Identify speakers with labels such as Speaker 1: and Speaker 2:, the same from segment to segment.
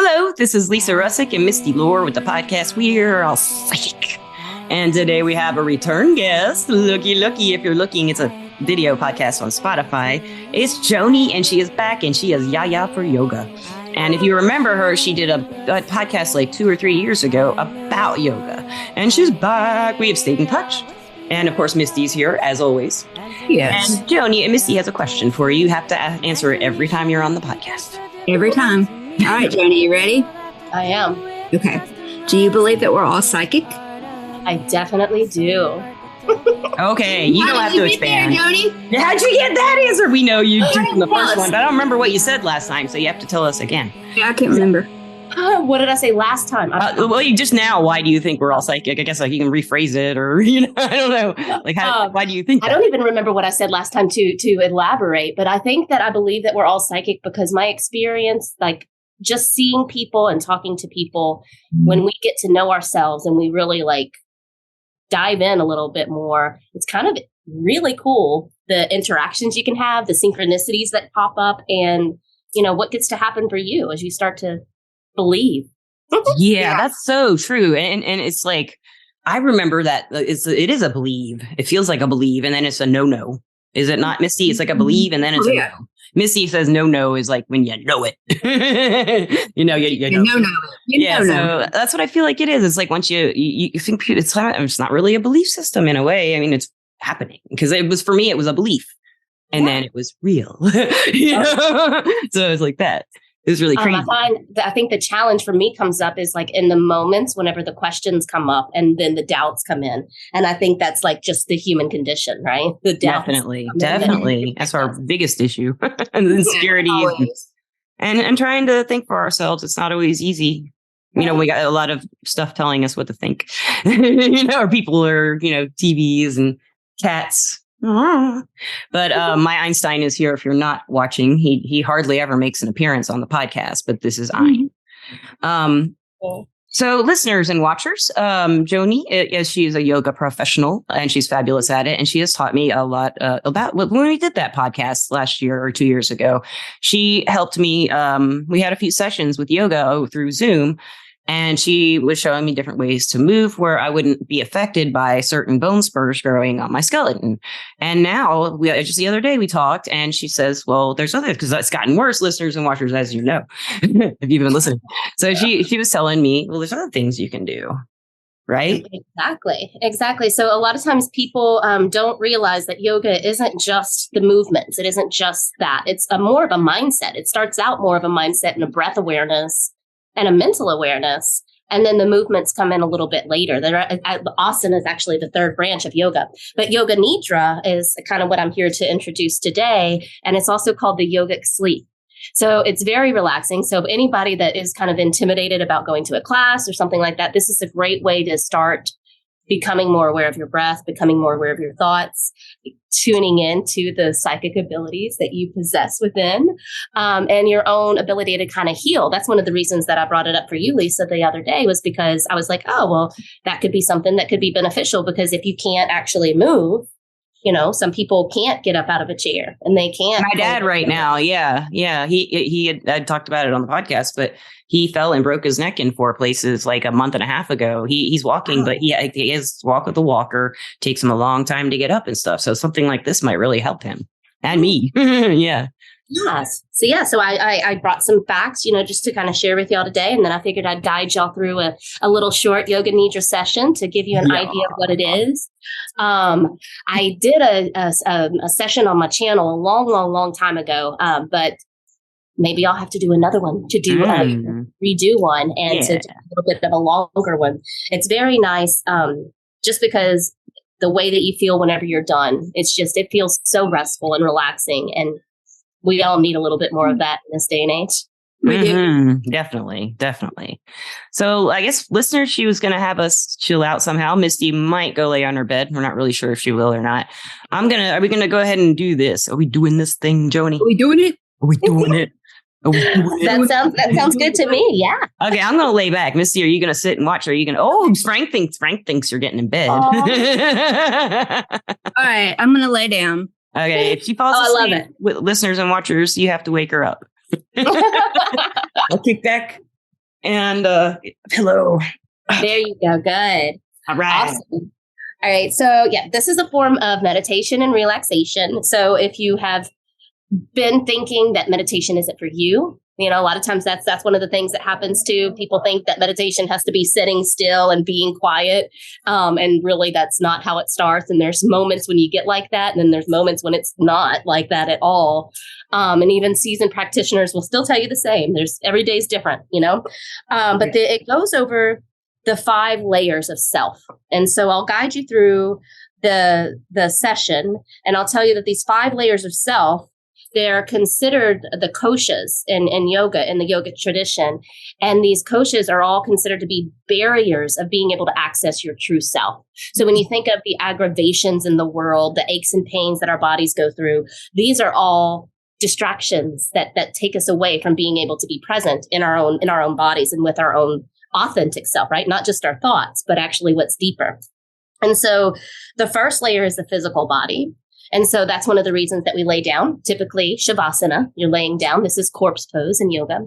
Speaker 1: Hello, this is Lisa Russick and Misty Lore with the podcast We're All Psychic. And today we have a return guest. Looky, if you're looking, it's a video podcast on Spotify. It's Joni, and she is back, and she is Yaya for yoga. And if you remember her, she did a podcast like 2 or 3 years ago about yoga. And she's back. We have stayed in touch. And of course, Misty's here, as always.
Speaker 2: Yes.
Speaker 1: And Joni, and Misty has a question for you. You have to answer it every time you're on the podcast.
Speaker 2: Every time. All right, Joni, you ready?
Speaker 3: I am.
Speaker 2: Okay. Do you believe that we're all psychic?
Speaker 3: I definitely do.
Speaker 1: Okay, you don't have to expand.
Speaker 2: There, Joni?
Speaker 1: How'd you get that answer? We know you did from the first one, but I don't remember what you said last time, so you have to tell us again.
Speaker 2: Yeah, I can't remember.
Speaker 3: What did I say last time?
Speaker 1: Well, you just now, why do you think we're all psychic? I guess like you can rephrase it, or I don't know. Like, why do you think that?
Speaker 3: I don't even remember what I said last time to elaborate, but I think that I believe that we're all psychic because my experience, like just seeing people and talking to people, when we get to know ourselves and we really like dive in a little bit more, it's kind of really cool. The interactions you can have, the synchronicities that pop up, and what gets to happen for you as you start to believe.
Speaker 1: Yeah, that's so true. And it's like, I remember that it is a believe. It feels like a believe, and then it's a no. Is it not, Misty? It's like a believe, and then it's a no. Misty says no is like when you know it. you know. So that's what I feel like it is. It's like once you think it's not really a belief system in a way. I mean, it's happening because it was, for me, it was a belief, and then it was real. So it's like that. It was really crazy.
Speaker 3: I think the challenge for me comes up is like in the moments whenever the questions come up and then the doubts come in. And I think that's like just the human condition, right? The doubts.
Speaker 1: Definitely. That's our biggest issue. And the insecurities. And trying to think for ourselves. It's not always easy. We got a lot of stuff telling us what to think. Or people are, TVs and cats. But my Einstein is here. If you're not watching, he hardly ever makes an appearance on the podcast, but this is Ein. So listeners and watchers, Joni, she's a yoga professional and she's fabulous at it. And she has taught me a lot about when we did that podcast last year or 2 years ago. She helped me. We had a few sessions with yoga through Zoom. And she was showing me different ways to move where I wouldn't be affected by certain bone spurs growing on my skeleton. And now, just the other day we talked, and she says, well, there's other, because that's gotten worse, listeners and watchers, as you know, if you've been listening. So she was telling me, well, there's other things you can do. Right?
Speaker 3: Exactly. So a lot of times people don't realize that yoga isn't just the movements. It isn't just that. It's more of a mindset. It starts out more of a mindset and a breath awareness and a mental awareness. And then the movements come in a little bit later. Asana is actually the third branch of yoga. But Yoga Nidra is kind of what I'm here to introduce today. And it's also called the yogic sleep. So it's very relaxing. So if anybody that is kind of intimidated about going to a class or something like that, this is a great way to start becoming more aware of your breath, becoming more aware of your thoughts, tuning into the psychic abilities that you possess within, and your own ability to kind of heal. That's one of the reasons that I brought it up for you, Lisa, the other day, was because I was like, oh, well, that could be something that could be beneficial, because if you can't actually move, some people can't get up out of a chair and they can't.
Speaker 1: My dad right now. Yeah. He had talked about it on the podcast, but he fell and broke his neck in 4 places like a month and a half ago. He's walking, but he has to walk with a walker. Takes him a long time to get up and stuff. So something like this might really help him and me. Yeah.
Speaker 3: Yes. So I brought some facts, just to kind of share with y'all today. And then I figured I'd guide y'all through a little short Yoga Nidra session to give you an idea of what it is. I did a session on my channel a long time ago, but maybe I'll have to do another one to do redo one and to do a little bit of a longer one. It's very nice, just because the way that you feel whenever you're done, it feels so restful and relaxing, and we all need a little bit more of that in this day and age.
Speaker 1: We do. Definitely. So I guess listeners, she was going to have us chill out somehow. Misty might go lay on her bed. We're not really sure if she will or not. Are we going to go ahead and do this? Are we doing this thing, Joni?
Speaker 2: Are we doing it?
Speaker 3: That sounds good to me. Yeah.
Speaker 1: Okay, I'm gonna lay back. Misty, are you gonna sit and watch? Or are you gonna? Oh, Frank thinks you're getting in bed.
Speaker 2: All right, I'm gonna lay down.
Speaker 1: Okay, if she falls asleep, with listeners and watchers, you have to wake her up. I'll kick back. and pillow.
Speaker 3: There you go. Good.
Speaker 1: All right.
Speaker 3: Awesome. All right. So this is a form of meditation and relaxation. So if you have been thinking that meditation isn't for you, a lot of times that's one of the things that happens too. People think that meditation has to be sitting still and being quiet. And really that's not how it starts. And there's moments when you get like that. And then there's moments when it's not like that at all. And even seasoned practitioners will still tell you the same. Every day's different, but it goes over the 5 layers of self. And so I'll guide you through the session, and I'll tell you that these 5 layers of self, they're considered the koshas in yoga, in the yoga tradition. And these koshas are all considered to be barriers of being able to access your true self. So when you think of the aggravations in the world, the aches and pains that our bodies go through, these are all distractions that take us away from being able to be present in our own bodies and with our own authentic self, right? Not just our thoughts, but actually what's deeper. And so the first layer is the physical body. And so that's one of the reasons that we lay down, typically Shavasana. You're laying down. This is corpse pose in yoga.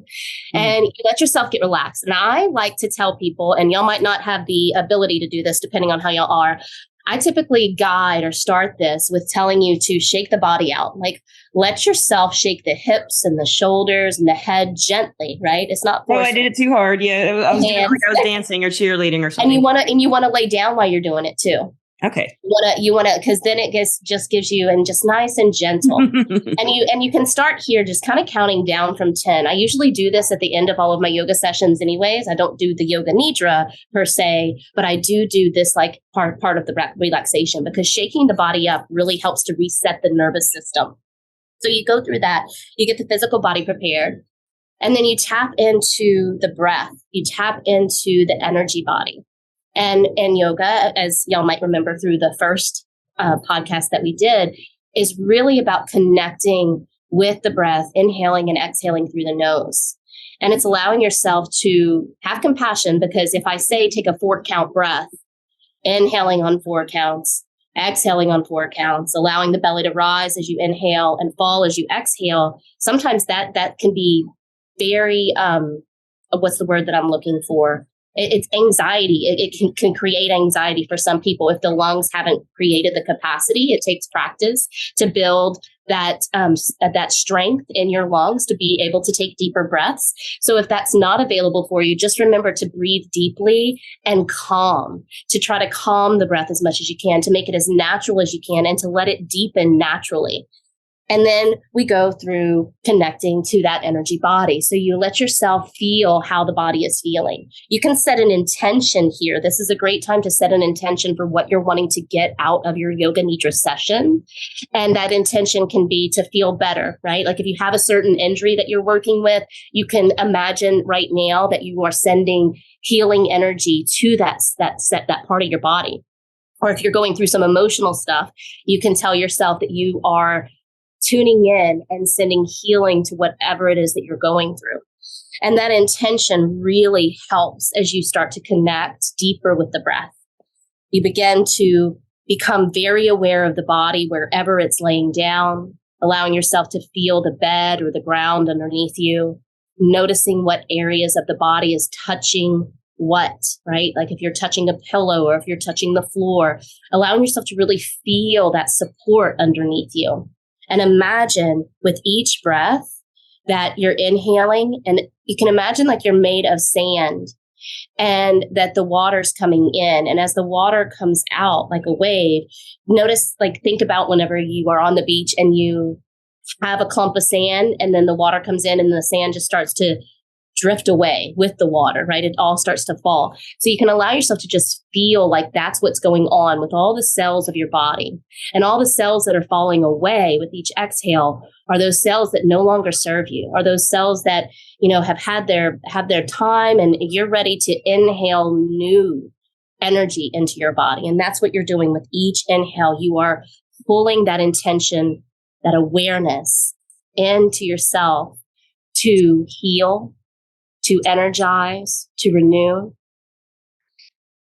Speaker 3: And you let yourself get relaxed. And I like to tell people, and y'all might not have the ability to do this depending on how y'all are, I typically guide or start this with telling you to shake the body out. Like, let yourself shake the hips and the shoulders and the head gently, right? It's not forceful.
Speaker 1: Oh, I did it too hard. Yeah, I was doing it like I was dancing or cheerleading or something.
Speaker 3: And you want to lay down while you're doing it too.
Speaker 1: Okay.
Speaker 3: You want to, because then it just gives you, and just nice and gentle. and you can start here, just kind of counting down from 10. I usually do this at the end of all of my yoga sessions anyways. I don't do the yoga nidra per se, but I do this like part of the relaxation, because shaking the body up really helps to reset the nervous system. So you go through that, you get the physical body prepared, and then you tap into the breath. You tap into the energy body. And yoga, as y'all might remember through the first podcast that we did, is really about connecting with the breath, inhaling and exhaling through the nose. And it's allowing yourself to have compassion, because if I say take a 4-count breath, inhaling on 4 counts, exhaling on 4 counts, allowing the belly to rise as you inhale and fall as you exhale, sometimes that can be very, what's the word that I'm looking for? It's anxiety. It can create anxiety for some people if the lungs haven't created the capacity. It takes practice to build that strength in your lungs to be able to take deeper breaths. So if that's not available for you, just remember to breathe deeply and to try to calm the breath as much as you can, to make it as natural as you can, and to let it deepen naturally. And then we go through connecting to that energy body. So you let yourself feel how the body is feeling. You can set an intention here. This is a great time to set an intention for what you're wanting to get out of your yoga nidra session. And that intention can be to feel better, right? Like if you have a certain injury that you're working with, you can imagine right now that you are sending healing energy to that part of your body. Or if you're going through some emotional stuff, you can tell yourself that you are tuning in and sending healing to whatever it is that you're going through. And that intention really helps as you start to connect deeper with the breath. You begin to become very aware of the body wherever it's laying down, allowing yourself to feel the bed or the ground underneath you, noticing what areas of the body is touching what, right? Like if you're touching a pillow or if you're touching the floor, allowing yourself to really feel that support underneath you. And imagine with each breath that you're inhaling, and you can imagine like you're made of sand and that the water's coming in. And as the water comes out like a wave, think about whenever you are on the beach and you have a clump of sand and then the water comes in and the sand just starts to drift away with the water, right? It all starts to fall. So you can allow yourself to just feel like that's what's going on with all the cells of your body. And all the cells that are falling away with each exhale are those cells that no longer serve you, are those cells that, have had their time, and you're ready to inhale new energy into your body. And that's what you're doing with each inhale. You are pulling that intention, that awareness into yourself to heal, to energize, to renew.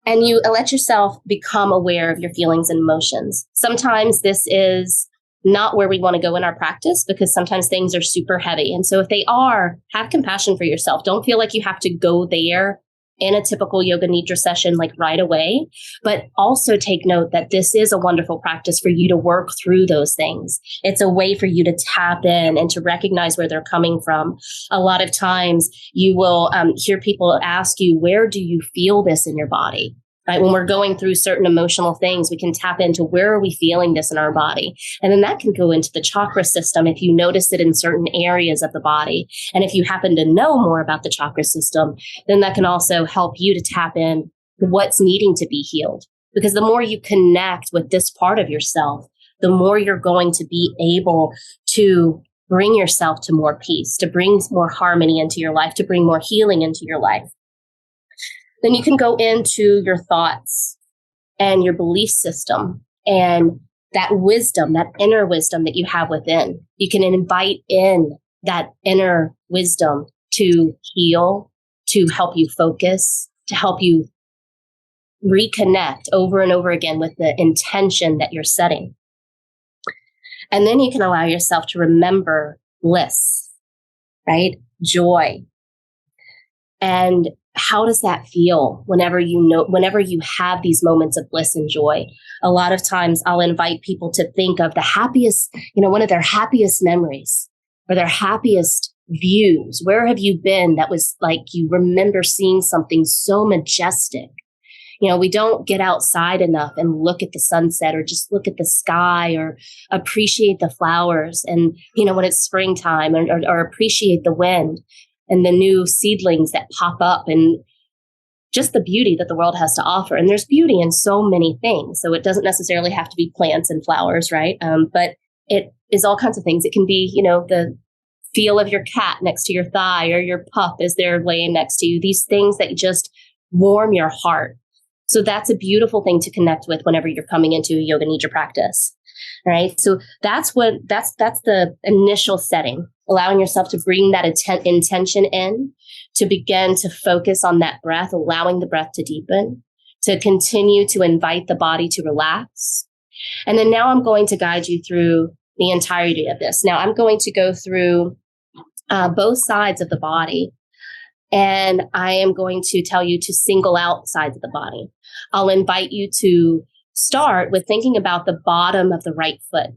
Speaker 3: And you let yourself become aware of your feelings and emotions. Sometimes this is not where we want to go in our practice, because sometimes things are super heavy. And so if they are, have compassion for yourself. Don't feel like you have to go there in a typical yoga nidra session, like right away, but also take note that this is a wonderful practice for you to work through those things. It's a way for you to tap in and to recognize where they're coming from. A lot of times you will hear people ask you, where do you feel this in your body? Right? When we're going through certain emotional things, we can tap into where are we feeling this in our body? And then that can go into the chakra system if you notice it in certain areas of the body. And if you happen to know more about the chakra system, then that can also help you to tap in what's needing to be healed. Because the more you connect with this part of yourself, the more you're going to be able to bring yourself to more peace, to bring more harmony into your life, to bring more healing into your life. Then you can go into your thoughts and your belief system and that wisdom, that inner wisdom that you have within. You can invite in that inner wisdom to heal, to help you focus, to help you reconnect over and over again with the intention that you're setting. And then you can allow yourself to remember bliss, right? Joy. And how does that feel whenever you have these moments of bliss and joy? A lot of times I'll invite people to think of the happiest, one of their happiest memories or their happiest views. Where have you been that was like you remember seeing something so majestic? We don't get outside enough and look at the sunset or just look at the sky or appreciate the flowers. And, when it's springtime or appreciate the wind and the new seedlings that pop up and just the beauty that the world has to offer. And there's beauty in so many things. So it doesn't necessarily have to be plants and flowers, right? But it is all kinds of things. It can be, the feel of your cat next to your thigh or your pup as they're laying next to you. These things that just warm your heart. So that's a beautiful thing to connect with whenever you're coming into a yoga nidra practice. All right. So that's the initial setting, allowing yourself to bring that intention in, to begin to focus on that breath, allowing the breath to deepen, to continue to invite the body to relax. And then now I'm going to guide you through the entirety of this. Now I'm going to go through both sides of the body. And I am going to tell you to single out sides of the body. I'll invite you to start with thinking about the bottom of the right foot.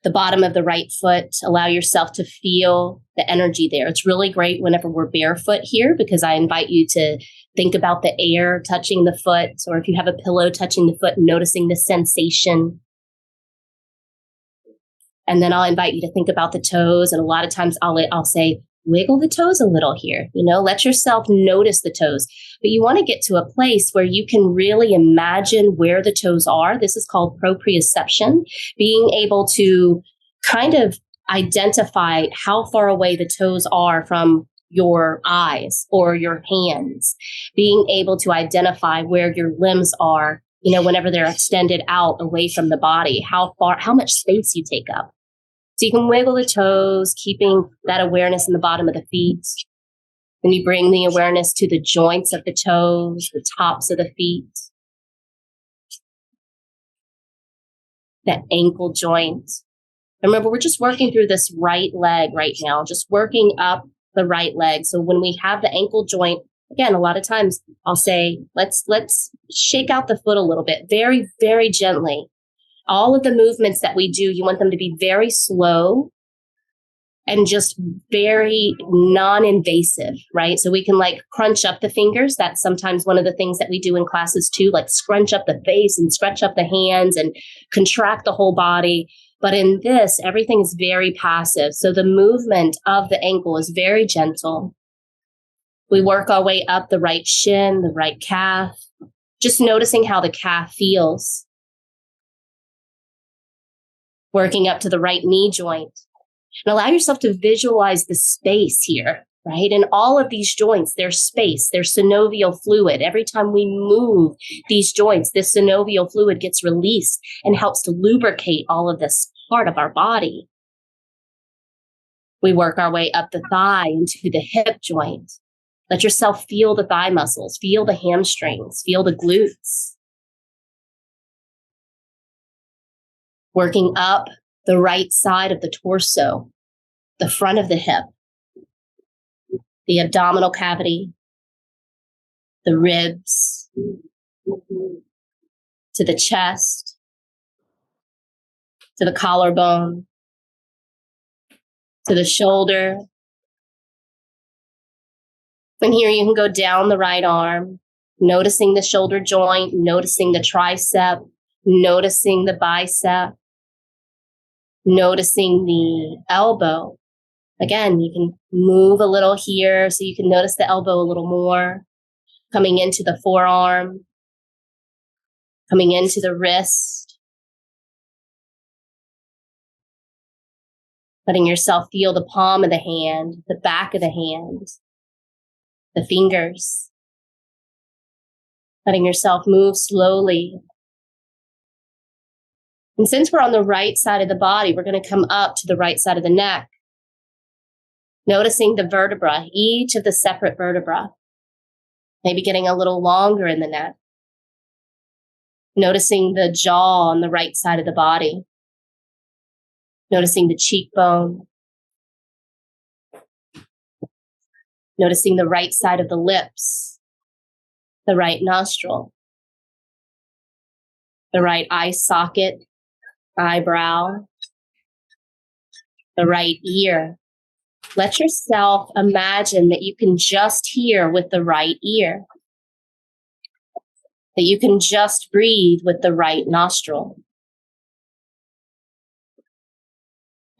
Speaker 3: The bottom of the right foot, allow yourself to feel the energy there. It's really great whenever we're barefoot here because I invite you to think about the air touching the foot, or if you have a pillow touching the foot, noticing the sensation. And then I'll invite you to think about the toes. And a lot of times I'll say, wiggle the toes a little here, let yourself notice the toes. But you want to get to a place where you can really imagine where the toes are. This is called proprioception, being able to kind of identify how far away the toes are from your eyes or your hands, being able to identify where your limbs are, whenever they're extended out away from the body, how much space you take up. So you can wiggle the toes, keeping that awareness in the bottom of the feet. Then you bring the awareness to the joints of the toes, the tops of the feet, that ankle joint. Remember, we're just working through this right leg right now, just working up the right leg. So when we have the ankle joint, again, a lot of times I'll say, let's shake out the foot a little bit, very, very gently. All of the movements that we do, you want them to be very slow and just very non-invasive, right? So we can crunch up the fingers. That's sometimes one of the things that we do in classes too, like scrunch up the face and stretch up the hands and contract the whole body. But in this, everything is very passive. So the movement of the ankle is very gentle. We work our way up the right shin, the right calf, just noticing how the calf feels. Working up to the right knee joint. And allow yourself to visualize the space here, right? In all of these joints, there's space, there's synovial fluid. Every time we move these joints, this synovial fluid gets released and helps to lubricate all of this part of our body. We work our way up the thigh into the hip joint. Let yourself feel the thigh muscles, feel the hamstrings, feel the glutes. Working up the right side of the torso, the front of the hip, the abdominal cavity, the ribs, to the chest, to the collarbone, to the shoulder. From here, you can go down the right arm, noticing the shoulder joint, noticing the tricep, noticing the bicep, noticing the elbow. Again, you can move a little here so you can notice the elbow a little more. Coming into the forearm, coming into the wrist. Letting yourself feel the palm of the hand, the back of the hand, the fingers. Letting yourself move slowly. And since we're on the right side of the body, we're going to come up to the right side of the neck. Noticing the vertebra, each of the separate vertebra. Maybe getting a little longer in the neck. Noticing the jaw on the right side of the body. Noticing the cheekbone. Noticing the right side of the lips. The right nostril. The right eye socket, eyebrow. The right ear. Let yourself imagine that you can just hear with the right ear. That you can just breathe with the right nostril.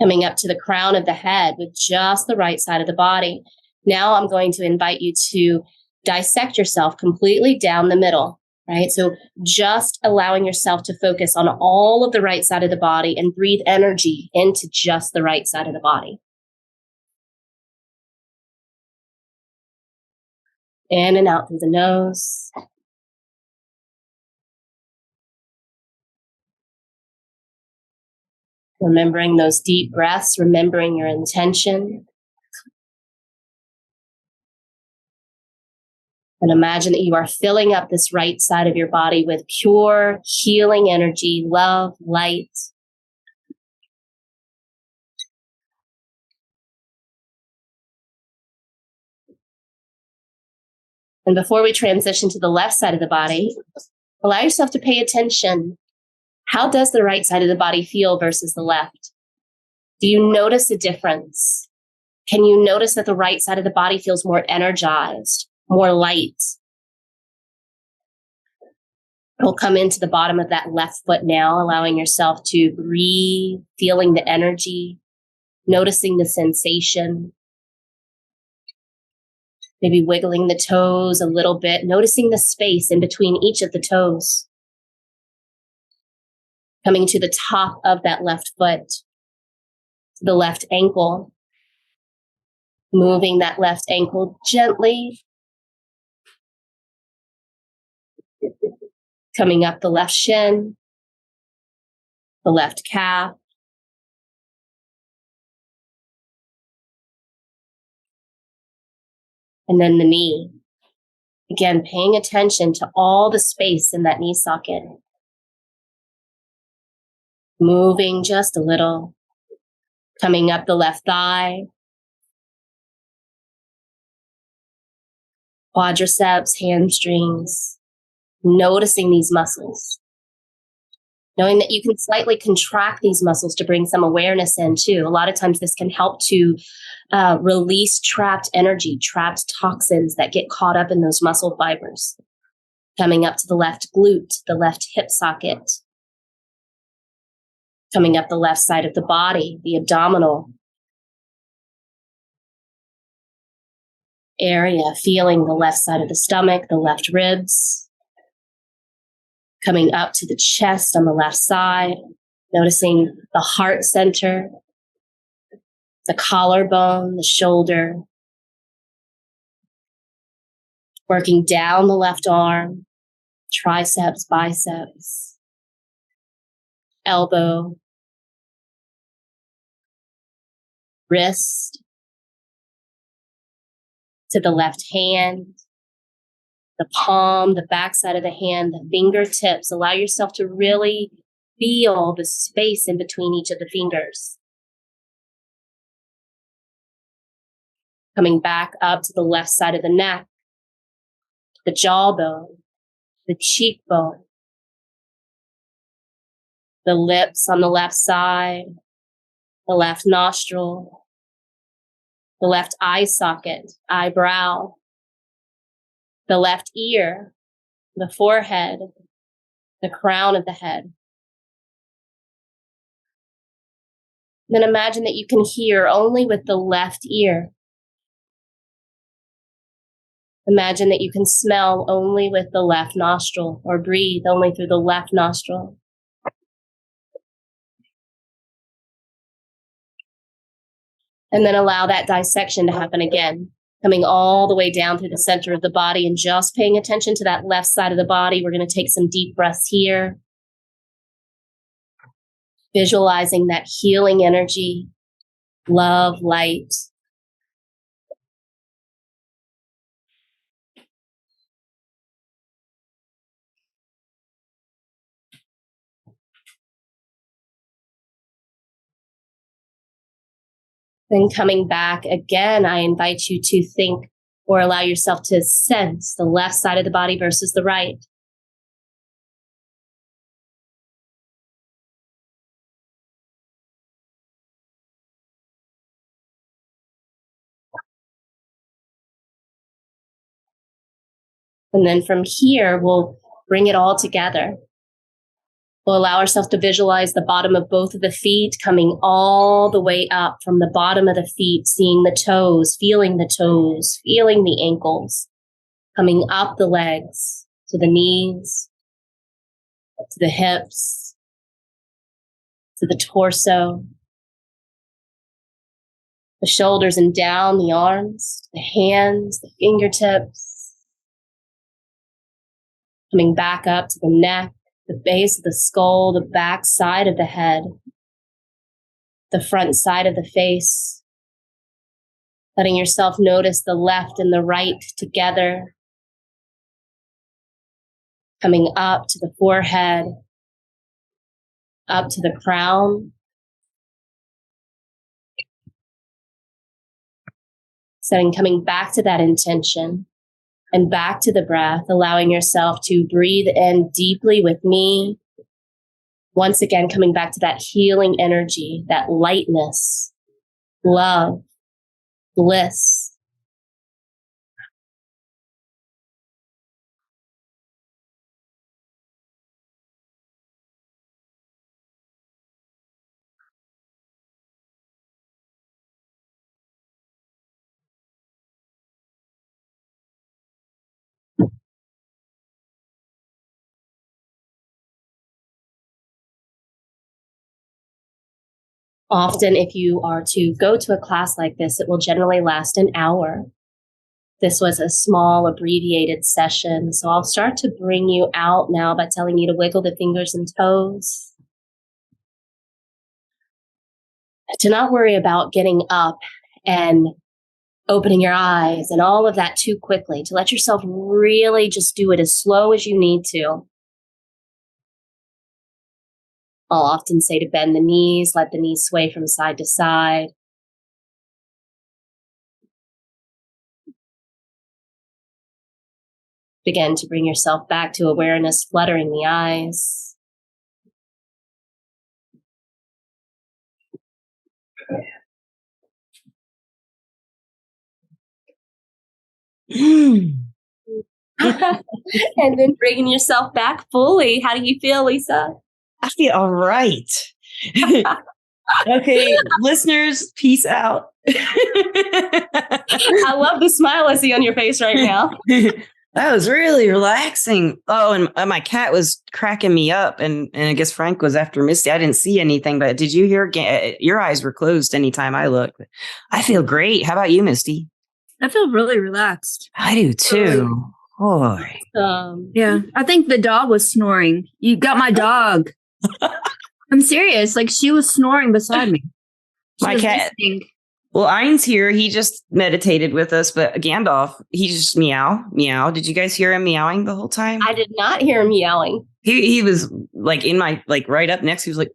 Speaker 3: Coming up to the crown of the head with just the right side of the body. Now I'm going to invite you to dissect yourself completely down the middle, right? So just allowing yourself to focus on all of the right side of the body and breathe energy into just the right side of the body. In and out through the nose. Remembering those deep breaths, remembering your intention. And imagine that you are filling up this right side of your body with pure healing energy, love, light. And before we transition to the left side of the body, allow yourself to pay attention. How does the right side of the body feel versus the left? Do you notice a difference? Can you notice that the right side of the body feels more energized, more light? We'll come into the bottom of that left foot now, allowing yourself to breathe, feeling the energy, noticing the sensation. Maybe wiggling the toes a little bit, noticing the space in between each of the toes. Coming to the top of that left foot, to the left ankle. Moving that left ankle gently. Coming up the left shin, the left calf. And then the knee. Again, paying attention to all the space in that knee socket. Moving just a little. Coming up the left thigh. Quadriceps, hamstrings. Noticing these muscles. Knowing that you can slightly contract these muscles to bring some awareness in too. A lot of times this can help to release trapped energy, trapped toxins that get caught up in those muscle fibers. Coming up to the left glute, the left hip socket. Coming up the left side of the body, the abdominal area, feeling the left side of the stomach, the left ribs. Coming up to the chest on the left side, noticing the heart center, the collarbone, the shoulder. Working down the left arm, triceps, biceps, elbow, wrist, to the left hand, the palm, the back side of the hand, the fingertips. Allow yourself to really Feel the space in between each of the fingers. Coming back up to the left side of the neck, the jawbone, the cheekbone, the lips on the left side, the left nostril, the left eye socket, eyebrow, the left ear, the forehead, the crown of the head. Then imagine that you can hear only with the left ear. Imagine that you can smell only with the left nostril or breathe only through the left nostril. And then allow that dissection to happen again, coming all the way down through the center of the body and just paying attention to that left side of the body. We're going to take some deep breaths here. Visualizing that healing energy, love, light. Then coming back again, I invite you to think or allow yourself to sense the left side of the body versus the right. And then from here, we'll bring it all together. We'll allow ourselves to visualize the bottom of both of the feet coming all the way up from the bottom of the feet, seeing the toes, feeling the ankles, coming up the legs to the knees, to the hips, to the torso, the shoulders and down, the arms, the hands, the fingertips, coming back up to the neck, the base of the skull, the back side of the head, the front side of the face, letting yourself notice the left and the right together, coming up to the forehead, up to the crown, coming back to that intention and back to the breath, allowing yourself to breathe in deeply with me. Once again, coming back to that healing energy, that lightness, love, bliss. Often, if you are to go to a class like this, it will generally last an hour. This was a small, abbreviated session, so I'll start to bring you out now by telling you to wiggle the fingers and toes. To not worry about getting up and opening your eyes and all of that too quickly, to let yourself really just do it as slow as you need to. I'll often say to bend the knees, let the knees sway from side to side. Begin to bring yourself back to awareness, fluttering the eyes. And then bringing yourself back fully. How do you feel, Lisa?
Speaker 1: I feel all right. Okay, listeners, peace out.
Speaker 3: I love the smile I see on your face right now.
Speaker 1: That was really relaxing. Oh, and my cat was cracking me up, and I guess Frank was after Misty. I didn't see anything, but did you hear? Your eyes were closed anytime I looked. I feel great. How about you, Misty?
Speaker 2: I feel really relaxed.
Speaker 1: I do too. Boy.
Speaker 2: Yeah, I think the dog was snoring. You got my dog. I'm serious. Like, she was snoring beside me.
Speaker 1: My cat. Listening. Well, Ein's here. He just meditated with us, but Gandalf, he just meow. Did you guys hear him meowing the whole time?
Speaker 3: I did not hear him meowing.
Speaker 1: He was like in my, like right up next. He was like,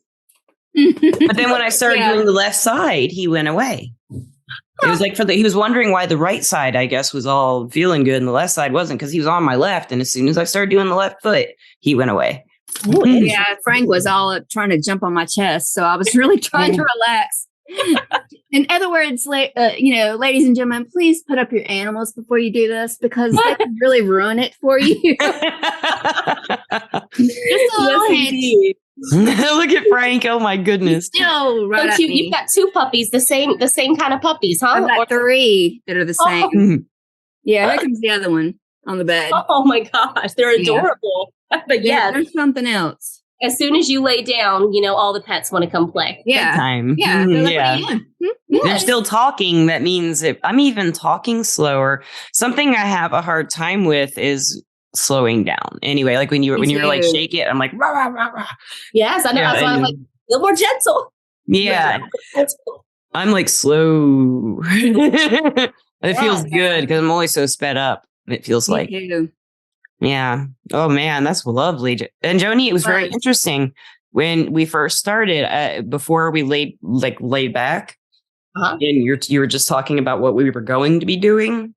Speaker 1: but then when I started doing the left side, he went away. It was like he was wondering why the right side, I guess, was all feeling good and the left side wasn't, because he was on my left. And as soon as I started doing the left foot, he went away.
Speaker 2: Yeah, Frank was all up trying to jump on my chest. So I was really trying to relax. In other words, ladies and gentlemen, please put up your animals before you do this, because they can really ruin it for you. Just a little hint.
Speaker 1: Look at Frank. Oh my goodness.
Speaker 2: Still right.
Speaker 3: So cute. You've got 2 puppies, the same kind of puppies, huh?
Speaker 2: I've got 3 that are the same. Yeah, there comes the other one on the bed.
Speaker 3: Oh my gosh, they're adorable. But yeah,
Speaker 2: there's something else.
Speaker 3: As soon as you lay down, all the pets want to come play.
Speaker 2: Yeah.
Speaker 1: Time.
Speaker 2: Yeah. They're like, what are you doing?
Speaker 1: They're still talking. That means if I'm even talking slower. Something I have a hard time with is slowing down. Anyway, like when you're like shake it, I'm like rah, rah, rah, rah.
Speaker 3: Yes, I know.
Speaker 1: Yeah,
Speaker 3: so I'm like a little more gentle.
Speaker 1: Yeah. I'm like slow. It feels good because I'm always so sped up. It feels like. Yeah. Oh man, that's lovely. And Joni, it was very interesting when we first started. Before we laid back, and you were just talking about what we were going to be doing.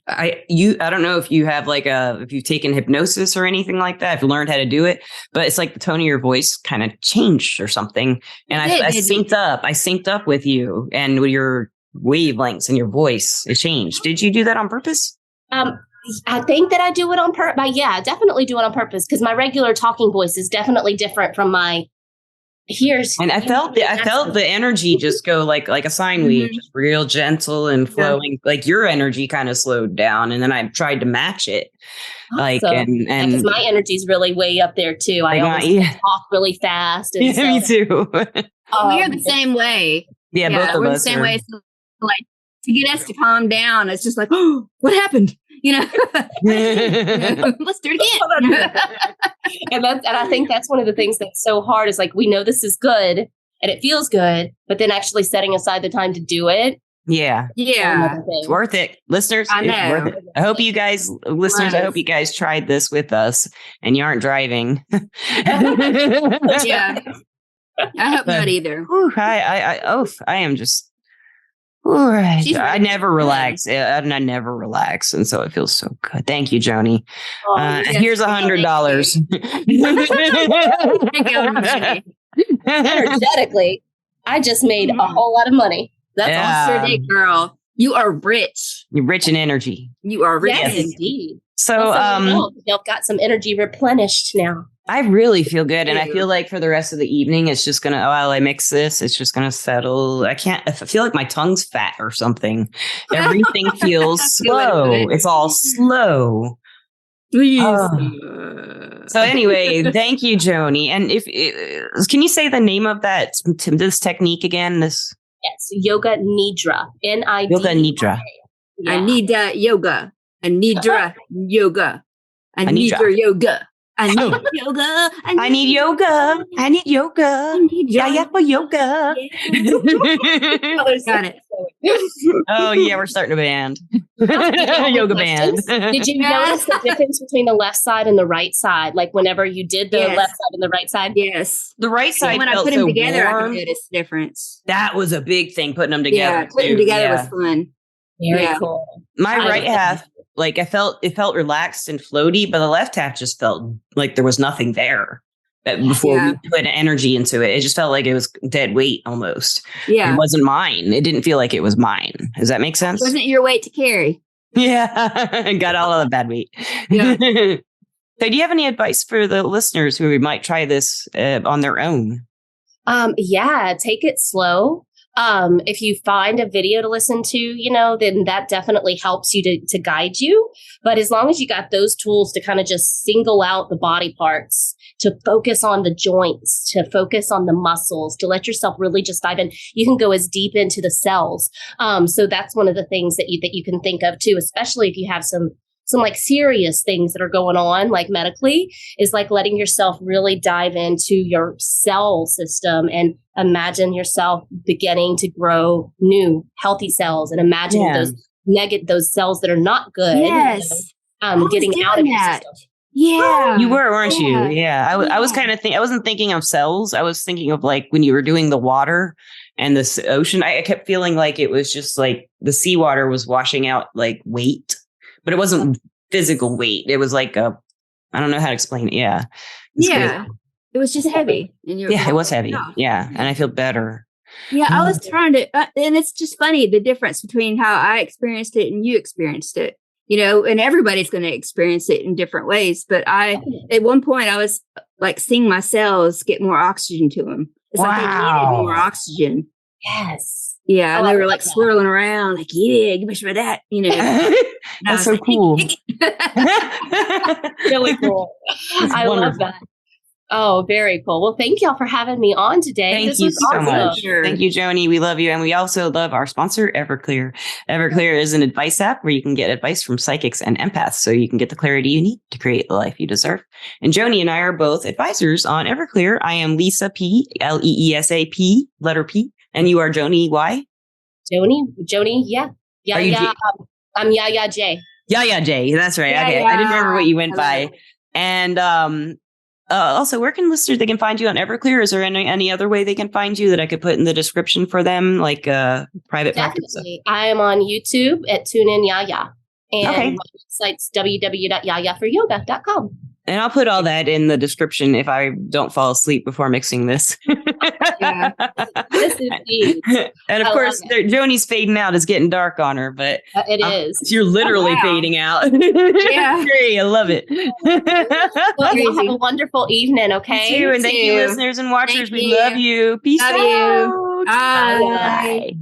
Speaker 1: I don't know if you have if you've taken hypnosis or anything like that, if you learned how to do it, but it's like the tone of your voice kind of changed or something. And I synced up with you and with your wavelengths and your voice. It changed. Did you do that on purpose?
Speaker 3: I think that I do it on purpose. Yeah, I definitely do it on purpose, because my regular talking voice is definitely different from my
Speaker 1: And I felt the energy just go like a sine wave, just real gentle and flowing. Like your energy kind of slowed down, and then I tried to match it.
Speaker 3: Awesome. Because my energy's really way up there too. I always talk really fast. And
Speaker 1: me too.
Speaker 2: We're the same way.
Speaker 1: Yeah, both of us.
Speaker 2: The same way. So, like, to get us to calm down, it's just like, oh, what happened? Let's do it again.
Speaker 3: and I think that's one of the things that's so hard, is like, we know this is good and it feels good, but then actually setting aside the time to do it.
Speaker 1: Yeah. It's worth it. Listeners,
Speaker 2: I know.
Speaker 1: It's worth it. I hope you guys, listeners, I hope you guys tried this with us and you aren't driving.
Speaker 2: Yeah. I hope not either.
Speaker 1: I am just, all right. I never relax. I never relax. And so it feels so good. Thank you, Joni. Here's $100.
Speaker 3: Energetically, I just made a whole lot of money. That's
Speaker 2: awesome, girl. You are rich.
Speaker 1: You're rich in energy.
Speaker 2: You are rich.
Speaker 3: Yes, indeed.
Speaker 1: So,
Speaker 3: you've got some energy replenished now.
Speaker 1: I really feel good. And I feel like for the rest of the evening, it's just going to, while I mix this, it's just going to settle. I feel like my tongue's fat or something. Everything feels slow. It's all slow. So anyway, thank you, Joni. And can you say the name of this technique again? Yes,
Speaker 3: Yoga Nidra. Nidra.
Speaker 1: Yoga Nidra.
Speaker 2: Yeah. I need yoga. I need yoga. I need your yoga. I need yoga.
Speaker 1: I need yoga. I need yoga. Yeah, for yoga.
Speaker 2: Got it.
Speaker 1: Oh yeah, we're starting a band. Yoga band.
Speaker 3: Did you notice the difference between the left side and the right side? Like whenever you did the left side and the right side?
Speaker 2: Yes.
Speaker 1: The right side.
Speaker 2: When I put them together, I could notice the difference.
Speaker 1: That was a big thing, putting them together.
Speaker 2: Yeah, putting them together was fun.
Speaker 3: Very cool.
Speaker 1: My right half, it felt relaxed and floaty, but the left half just felt like there was nothing there. Before we put energy into it, it just felt like it was dead weight almost.
Speaker 2: Yeah,
Speaker 1: it wasn't mine. It didn't feel like it was mine. Does that make sense?
Speaker 2: It wasn't your weight to carry.
Speaker 1: Yeah, got all of the bad weight. Yeah. So, do you have any advice for the listeners who might try this on their own?
Speaker 3: Take it slow. If you find a video to listen to, then that definitely helps you to guide you. But as long as you got those tools to kind of just single out the body parts, to focus on the joints, to focus on the muscles, to let yourself really just dive in, you can go as deep into the cells. So that's one of the things that you can think of too, especially if you have some like serious things that are going on, like medically, is like letting yourself really dive into your cell system and imagine yourself beginning to grow new healthy cells, and imagine those cells that are not good.
Speaker 2: Yes.
Speaker 3: Getting out of your system.
Speaker 2: Yeah.
Speaker 1: You were, weren't
Speaker 2: Yeah.
Speaker 1: you? Yeah. I was kind of I wasn't thinking of cells. I was thinking of like when you were doing the water and the ocean. I kept feeling like it was just like the seawater was washing out like weight, but it wasn't physical weight. It was like I don't know how to explain it. Yeah.
Speaker 2: Yeah. It was just heavy. And
Speaker 1: it was heavy. Yeah. And I feel better.
Speaker 2: Yeah. I was trying to, and it's just funny the difference between how I experienced it and you experienced it. You know, and everybody's going to experience it in different ways. But at one point, I was like seeing my cells get more oxygen to them. It's like they needed more oxygen.
Speaker 3: Yes.
Speaker 2: Yeah. And they were like swirling around, like, yeah, give me some of that, you know.
Speaker 1: That's so cool.
Speaker 3: Really cool. I love that. Oh, very cool. Well, thank y'all for having me on today.
Speaker 1: Thank you so much. Thank you, Joni. We love you. And we also love our sponsor, Everclear. Everclear is an advice app where you can get advice from psychics and empaths so you can get the clarity you need to create the life you deserve. And Joni and I are both advisors on Everclear. I am Lisa P, Leesa P, letter P. And you are Joni Y?
Speaker 3: Joni, yeah. Yeah. I'm Yaya J.
Speaker 1: Yaya J. That's right. Okay. I didn't remember what you went by. And also, where can listeners, they can find you on Everclear? Is there any other way they can find you that I could put in the description for them, like private practice?
Speaker 3: I am on YouTube at TuneIn Yaya. And my website's www.yayaforyoga.com.
Speaker 1: And I'll put all that in the description if I don't fall asleep before mixing this.
Speaker 2: Yeah.
Speaker 1: And of course, Joni's fading out. It's getting dark on her, but
Speaker 3: it is.
Speaker 1: You're literally fading out.
Speaker 2: Yeah.
Speaker 1: Great. I love it.
Speaker 3: Well, you have a wonderful evening, okay?
Speaker 1: You too. And thank you, listeners and watchers. We love you. Peace out.
Speaker 2: Bye.